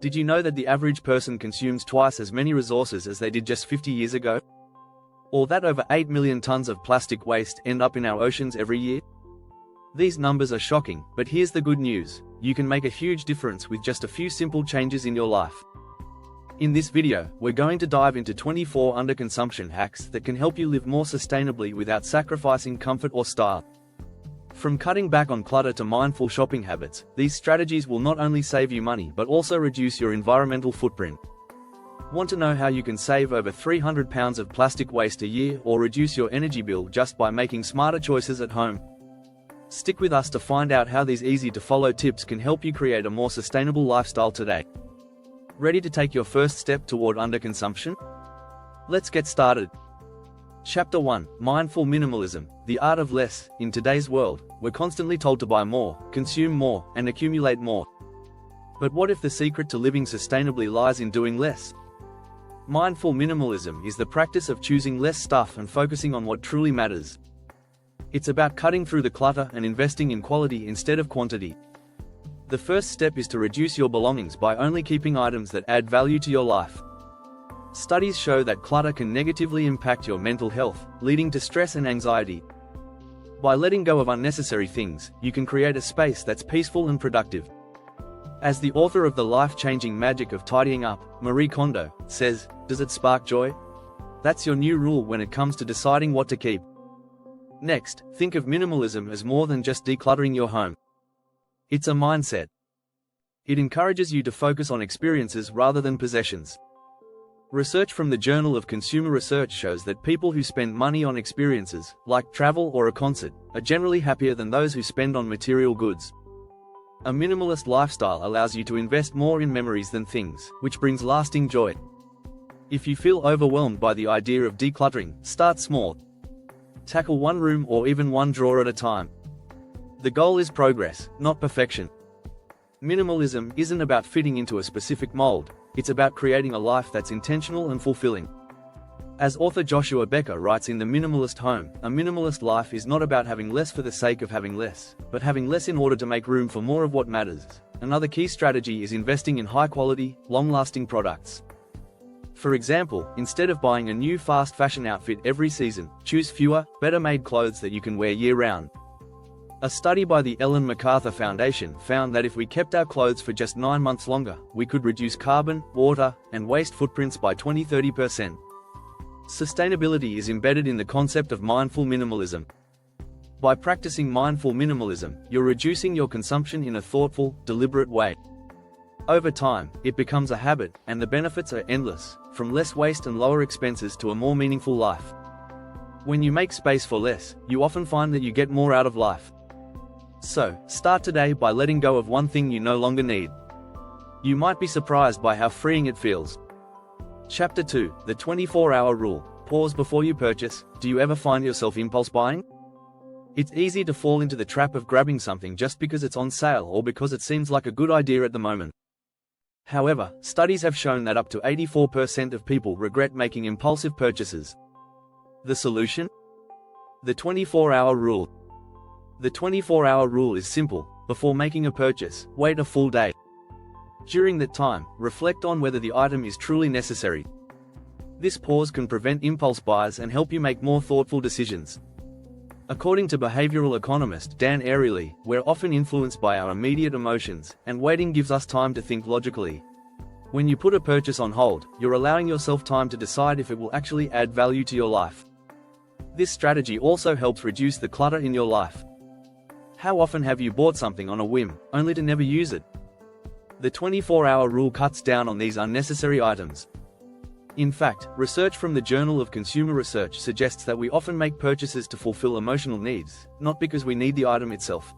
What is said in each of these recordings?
Did you know that the average person consumes twice as many resources as they did just 50 years ago? Or that over 8 million tons of plastic waste end up in our oceans every year? These numbers are shocking, but here's the good news. You can make a huge difference with just a few simple changes in your life. In this video, we're going to dive into 24 underconsumption hacks that can help you live more sustainably without sacrificing comfort or style. From cutting back on clutter to mindful shopping habits, these strategies will not only save you money but also reduce your environmental footprint. Want to know how you can save over 300 pounds of plastic waste a year or reduce your energy bill just by making smarter choices at home? Stick with us to find out how these easy-to-follow tips can help you create a more sustainable lifestyle today. Ready to take your first step toward underconsumption? Let's get started. Chapter 1: Mindful Minimalism, the art of less. In today's world, we're constantly told to buy more, consume more, and accumulate more. But what if the secret to living sustainably lies in doing less? Mindful minimalism is the practice of choosing less stuff and focusing on what truly matters. It's about cutting through the clutter and investing in quality instead of quantity. The first step is to reduce your belongings by only keeping items that add value to your life. Studies show that clutter can negatively impact your mental health, leading to stress and anxiety. By letting go of unnecessary things, you can create a space that's peaceful and productive. As the author of The Life-Changing Magic of Tidying Up, Marie Kondo, says, "Does it spark joy? That's your new rule when it comes to deciding what to keep." Next, think of minimalism as more than just decluttering your home. It's a mindset. It encourages you to focus on experiences rather than possessions. Research from the Journal of Consumer Research shows that people who spend money on experiences, like travel or a concert, are generally happier than those who spend on material goods. A minimalist lifestyle allows you to invest more in memories than things, which brings lasting joy. If you feel overwhelmed by the idea of decluttering, start small. Tackle one room or even one drawer at a time. The goal is progress, not perfection. Minimalism isn't about fitting into a specific mold. It's about creating a life that's intentional and fulfilling. As author Joshua Becker writes in The Minimalist Home, a minimalist life is not about having less for the sake of having less, but having less in order to make room for more of what matters. Another key strategy is investing in high-quality, long-lasting products. For example, instead of buying a new fast fashion outfit every season, choose fewer, better-made clothes that you can wear year-round. A study by the Ellen MacArthur Foundation found that if we kept our clothes for just 9 months longer, we could reduce carbon, water, and waste footprints by 20–30%. Sustainability is embedded in the concept of mindful minimalism. By practicing mindful minimalism, you're reducing your consumption in a thoughtful, deliberate way. Over time, it becomes a habit, and the benefits are endless, from less waste and lower expenses to a more meaningful life. When you make space for less, you often find that you get more out of life. So, start today by letting go of one thing you no longer need. You might be surprised by how freeing it feels. Chapter 2: The 24-Hour Rule. Pause before you purchase. Do you ever find yourself impulse buying? It's easy to fall into the trap of grabbing something just because it's on sale or because it seems like a good idea at the moment. However, studies have shown that up to 84% of people regret making impulsive purchases. The solution? The 24-hour rule. The 24-hour rule is simple. Before making a purchase, wait a full day. During that time, reflect on whether the item is truly necessary. This pause can prevent impulse buys and help you make more thoughtful decisions. According to behavioral economist Dan Ariely, we're often influenced by our immediate emotions, and waiting gives us time to think logically. When you put a purchase on hold, you're allowing yourself time to decide if it will actually add value to your life. This strategy also helps reduce the clutter in your life. How often have you bought something on a whim, only to never use it? The 24-hour rule cuts down on these unnecessary items. In fact, research from the Journal of Consumer Research suggests that we often make purchases to fulfill emotional needs, not because we need the item itself.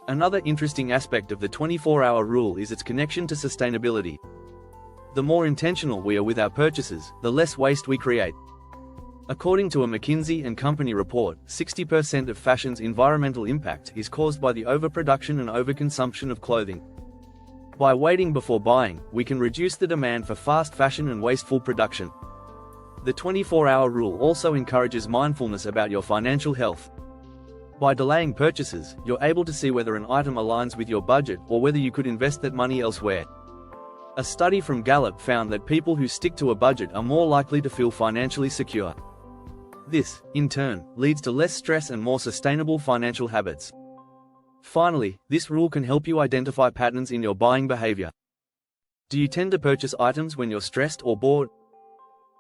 Another interesting aspect of the 24-hour rule is its connection to sustainability. The more intentional we are with our purchases, the less waste we create. According to a McKinsey & Company report, 60% of fashion's environmental impact is caused by the overproduction and overconsumption of clothing. By waiting before buying, we can reduce the demand for fast fashion and wasteful production. The 24-hour rule also encourages mindfulness about your financial health. By delaying purchases, you're able to see whether an item aligns with your budget or whether you could invest that money elsewhere. A study from Gallup found that people who stick to a budget are more likely to feel financially secure. This, in turn, leads to less stress and more sustainable financial habits. Finally, this rule can help you identify patterns in your buying behavior. Do you tend to purchase items when you're stressed or bored?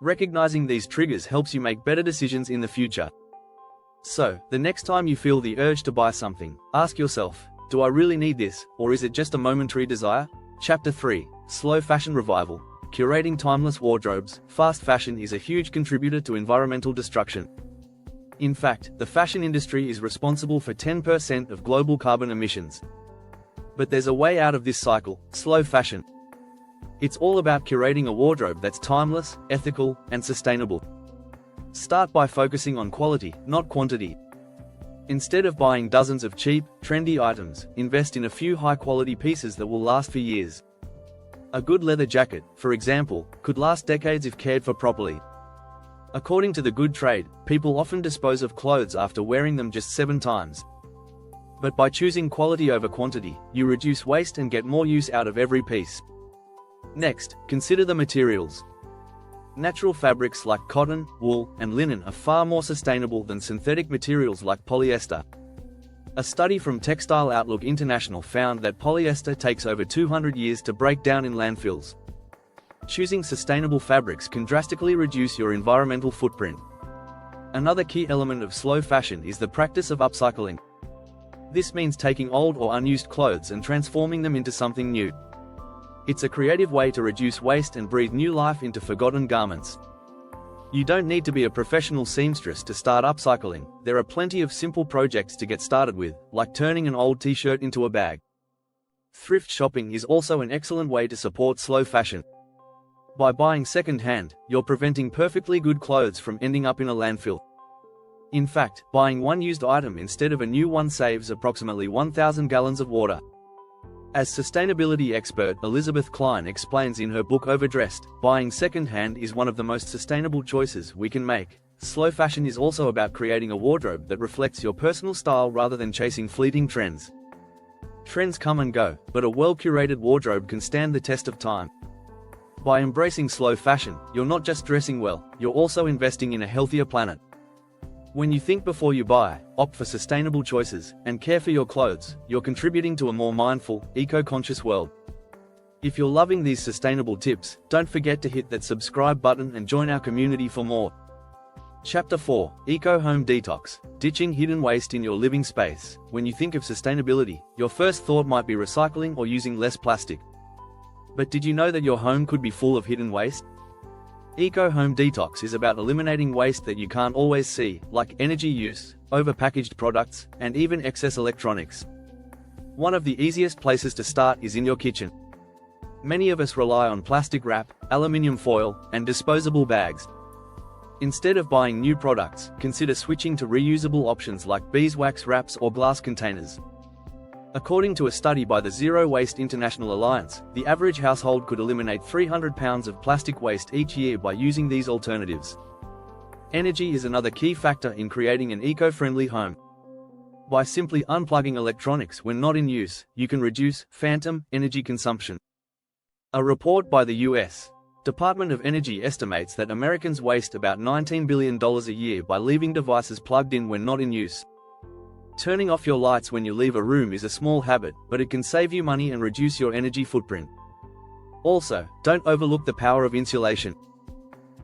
Recognizing these triggers helps you make better decisions in the future. So, the next time you feel the urge to buy something, ask yourself, do I really need this, or is it just a momentary desire? Chapter 3, Slow Fashion Revival. Curating timeless wardrobes. Fast fashion is a huge contributor to environmental destruction. In fact, the fashion industry is responsible for 10% of global carbon emissions. But there's a way out of this cycle: slow fashion. It's all about curating a wardrobe that's timeless, ethical, and sustainable. Start by focusing on quality, not quantity. Instead of buying dozens of cheap, trendy items, invest in a few high-quality pieces that will last for years. A good leather jacket, for example, could last decades if cared for properly. According to the Good Trade, people often dispose of clothes after wearing them just 7 times. But by choosing quality over quantity, you reduce waste and get more use out of every piece. Next, consider the materials. Natural fabrics like cotton, wool, and linen are far more sustainable than synthetic materials like polyester. A study from Textile Outlook International found that polyester takes over 200 years to break down in landfills. Choosing sustainable fabrics can drastically reduce your environmental footprint. Another key element of slow fashion is the practice of upcycling. This means taking old or unused clothes and transforming them into something new. It's a creative way to reduce waste and breathe new life into forgotten garments. You don't need to be a professional seamstress to start upcycling. There are plenty of simple projects to get started with, like turning an old t-shirt into a bag. Thrift shopping is also an excellent way to support slow fashion. By buying second-hand, you're preventing perfectly good clothes from ending up in a landfill. In fact, buying one used item instead of a new one saves approximately 1,000 gallons of water. As sustainability expert Elizabeth Klein explains in her book Overdressed, buying second-hand is one of the most sustainable choices we can make. Slow fashion is also about creating a wardrobe that reflects your personal style rather than chasing fleeting trends. Trends come and go, but a well-curated wardrobe can stand the test of time. By embracing slow fashion, you're not just dressing well, you're also investing in a healthier planet. When you think before you buy, opt for sustainable choices, and care for your clothes, you're contributing to a more mindful, eco-conscious world. If you're loving these sustainable tips, don't forget to hit that subscribe button and join our community for more. Chapter 4, Eco Home Detox. Ditching hidden waste in your living space. When you think of sustainability, your first thought might be recycling or using less plastic. But did you know that your home could be full of hidden waste? Eco Home Detox is about eliminating waste that you can't always see, like energy use, overpackaged products, and even excess electronics. One of the easiest places to start is in your kitchen. Many of us rely on plastic wrap, aluminium foil, and disposable bags. Instead of buying new products, consider switching to reusable options like beeswax wraps or glass containers. According to a study by the Zero Waste International Alliance, the average household could eliminate 300 pounds of plastic waste each year by using these alternatives. Energy is another key factor in creating an eco-friendly home. By simply unplugging electronics when not in use, you can reduce phantom energy consumption. A report by the U.S. Department of Energy estimates that Americans waste about $19 billion a year by leaving devices plugged in when not in use. Turning off your lights when you leave a room is a small habit, but it can save you money and reduce your energy footprint. Also, don't overlook the power of insulation.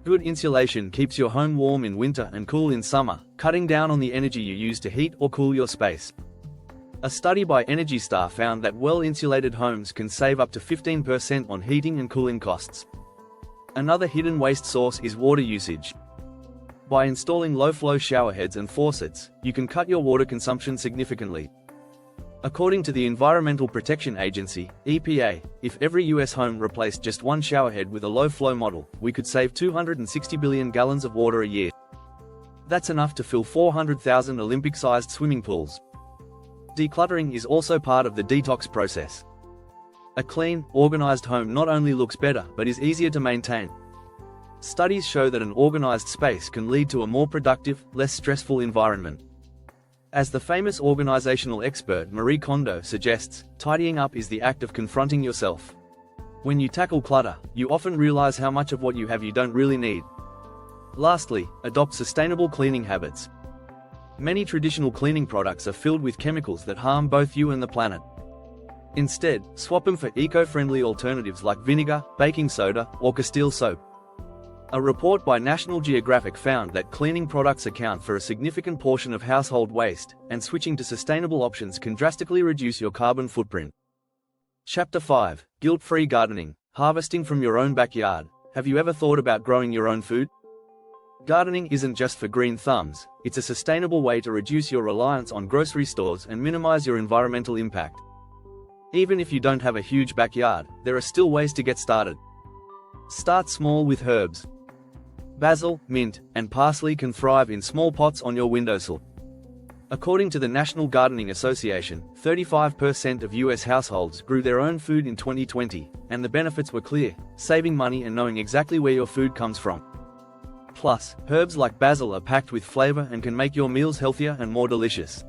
Good insulation keeps your home warm in winter and cool in summer, cutting down on the energy you use to heat or cool your space. A study by Energy Star found that well-insulated homes can save up to 15% on heating and cooling costs. Another hidden waste source is water usage. By installing low-flow showerheads and faucets, you can cut your water consumption significantly. According to the Environmental Protection Agency, EPA, if every US home replaced just one showerhead with a low-flow model, we could save 260 billion gallons of water a year. That's enough to fill 400,000 Olympic-sized swimming pools. Decluttering is also part of the detox process. A clean, organized home not only looks better but is easier to maintain. Studies show that an organized space can lead to a more productive, less stressful environment. As the famous organizational expert Marie Kondo suggests, tidying up is the act of confronting yourself. When you tackle clutter, you often realize how much of what you have you don't really need. Lastly, adopt sustainable cleaning habits. Many traditional cleaning products are filled with chemicals that harm both you and the planet. Instead, swap them for eco-friendly alternatives like vinegar, baking soda, or Castile soap. A report by National Geographic found that cleaning products account for a significant portion of household waste, and switching to sustainable options can drastically reduce your carbon footprint. Chapter 5: Guilt-Free Gardening, Harvesting from Your Own Backyard. Have you ever thought about growing your own food? Gardening isn't just for green thumbs, it's a sustainable way to reduce your reliance on grocery stores and minimize your environmental impact. Even if you don't have a huge backyard, there are still ways to get started. Start small with herbs. Basil, mint, and parsley can thrive in small pots on your windowsill. According to the National Gardening Association, 35% of US households grew their own food in 2020, and the benefits were clear: saving money and knowing exactly where your food comes from. Plus, herbs like basil are packed with flavor and can make your meals healthier and more delicious.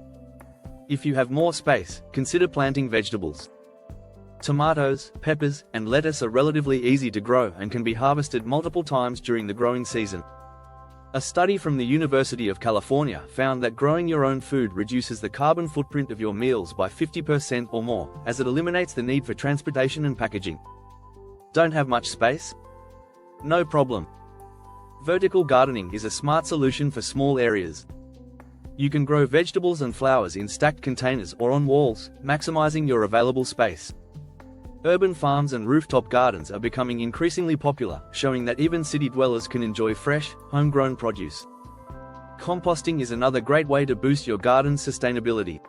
If you have more space, consider planting vegetables. Tomatoes, peppers, and lettuce are relatively easy to grow and can be harvested multiple times during the growing season. A study from the University of California found that growing your own food reduces the carbon footprint of your meals by 50% or more, as it eliminates the need for transportation and packaging. Don't have much space? No problem. Vertical gardening is a smart solution for small areas. You can grow vegetables and flowers in stacked containers or on walls, maximizing your available space. Urban farms and rooftop gardens are becoming increasingly popular, showing that even city dwellers can enjoy fresh, homegrown produce. Composting is another great way to boost your garden's sustainability.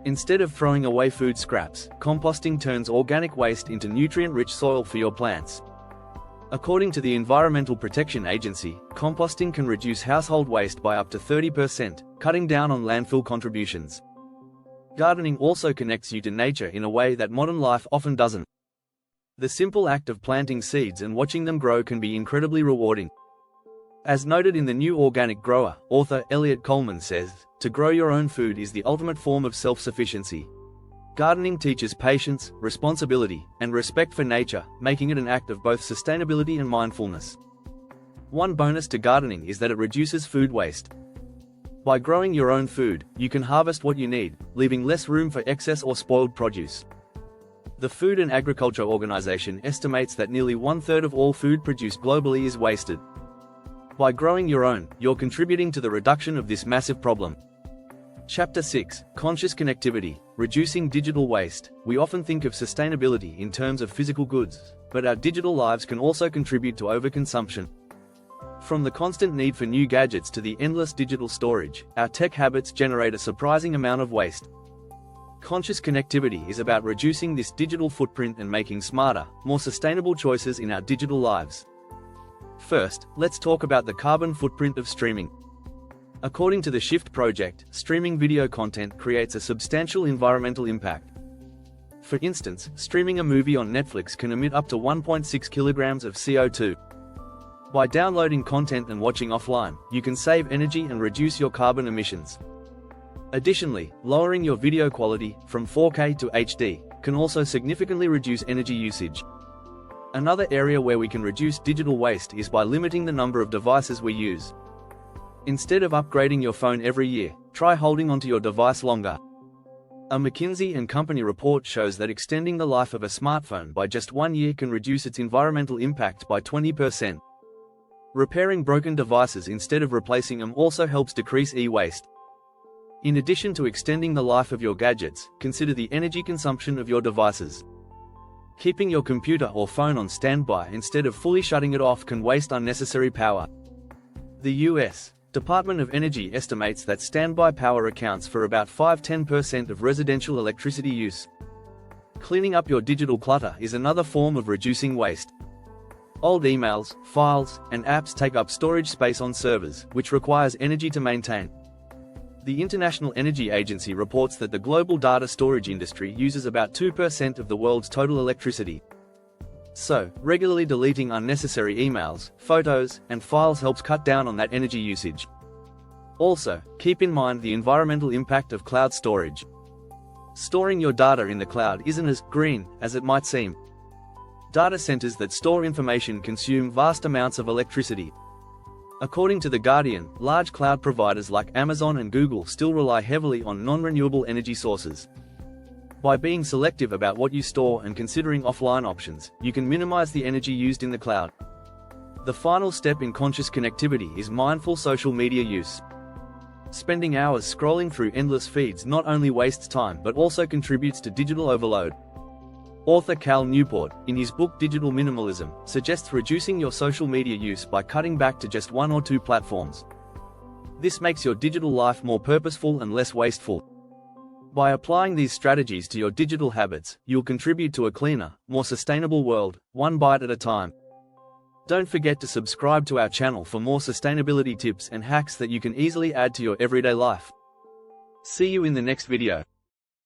Instead of throwing away food scraps, composting turns organic waste into nutrient-rich soil for your plants. According to the Environmental Protection Agency, composting can reduce household waste by up to 30%, cutting down on landfill contributions. Gardening also connects you to nature in a way that modern life often doesn't. The simple act of planting seeds and watching them grow can be incredibly rewarding. As noted in The New Organic Grower, author Elliot Coleman says, "To grow your own food is the ultimate form of self-sufficiency." Gardening teaches patience, responsibility, and respect for nature, making it an act of both sustainability and mindfulness. One bonus to gardening is that it reduces food waste. By growing your own food, you can harvest what you need, leaving less room for excess or spoiled produce. The Food and Agriculture Organization estimates that nearly 1/3 of all food produced globally is wasted. By growing your own, you're contributing to the reduction of this massive problem. Chapter 6: Conscious Connectivity, Reducing Digital Waste. We often think of sustainability in terms of physical goods, but our digital lives can also contribute to overconsumption. From the constant need for new gadgets to the endless digital storage, our tech habits generate a surprising amount of waste. Conscious connectivity is about reducing this digital footprint and making smarter, more sustainable choices in our digital lives. First, let's talk about the carbon footprint of streaming. According to the Shift Project, streaming video content creates a substantial environmental impact. For instance, streaming a movie on Netflix can emit up to 1.6 kilograms of CO2. By downloading content and watching offline, you can save energy and reduce your carbon emissions. Additionally, lowering your video quality from 4K to HD can also significantly reduce energy usage. Another area where we can reduce digital waste is by limiting the number of devices we use. Instead of upgrading your phone every year, try holding onto your device longer. A McKinsey & Company report shows that extending the life of a smartphone by just 1 year can reduce its environmental impact by 20%. Repairing broken devices instead of replacing them also helps decrease e-waste. In addition to extending the life of your gadgets, consider the energy consumption of your devices. Keeping your computer or phone on standby instead of fully shutting it off can waste unnecessary power. The U.S. Department of Energy estimates that standby power accounts for about 5–10% of residential electricity use. Cleaning up your digital clutter is another form of reducing waste. Old emails, files, and apps take up storage space on servers, which requires energy to maintain. The International Energy Agency reports that the global data storage industry uses about 2% of the world's total electricity. So, regularly deleting unnecessary emails, photos, and files helps cut down on that energy usage. Also, keep in mind the environmental impact of cloud storage. Storing your data in the cloud isn't as green as it might seem. Data centers that store information consume vast amounts of electricity. According to The Guardian, large cloud providers like Amazon and Google still rely heavily on non-renewable energy sources. By being selective about what you store and considering offline options, you can minimize the energy used in the cloud. The final step in conscious connectivity is mindful social media use. Spending hours scrolling through endless feeds not only wastes time but also contributes to digital overload. Author Cal Newport, in his book Digital Minimalism, suggests reducing your social media use by cutting back to just 1 or 2 platforms. This makes your digital life more purposeful and less wasteful. By applying these strategies to your digital habits, you'll contribute to a cleaner, more sustainable world, one bite at a time. Don't forget to subscribe to our channel for more sustainability tips and hacks that you can easily add to your everyday life. See you in the next video.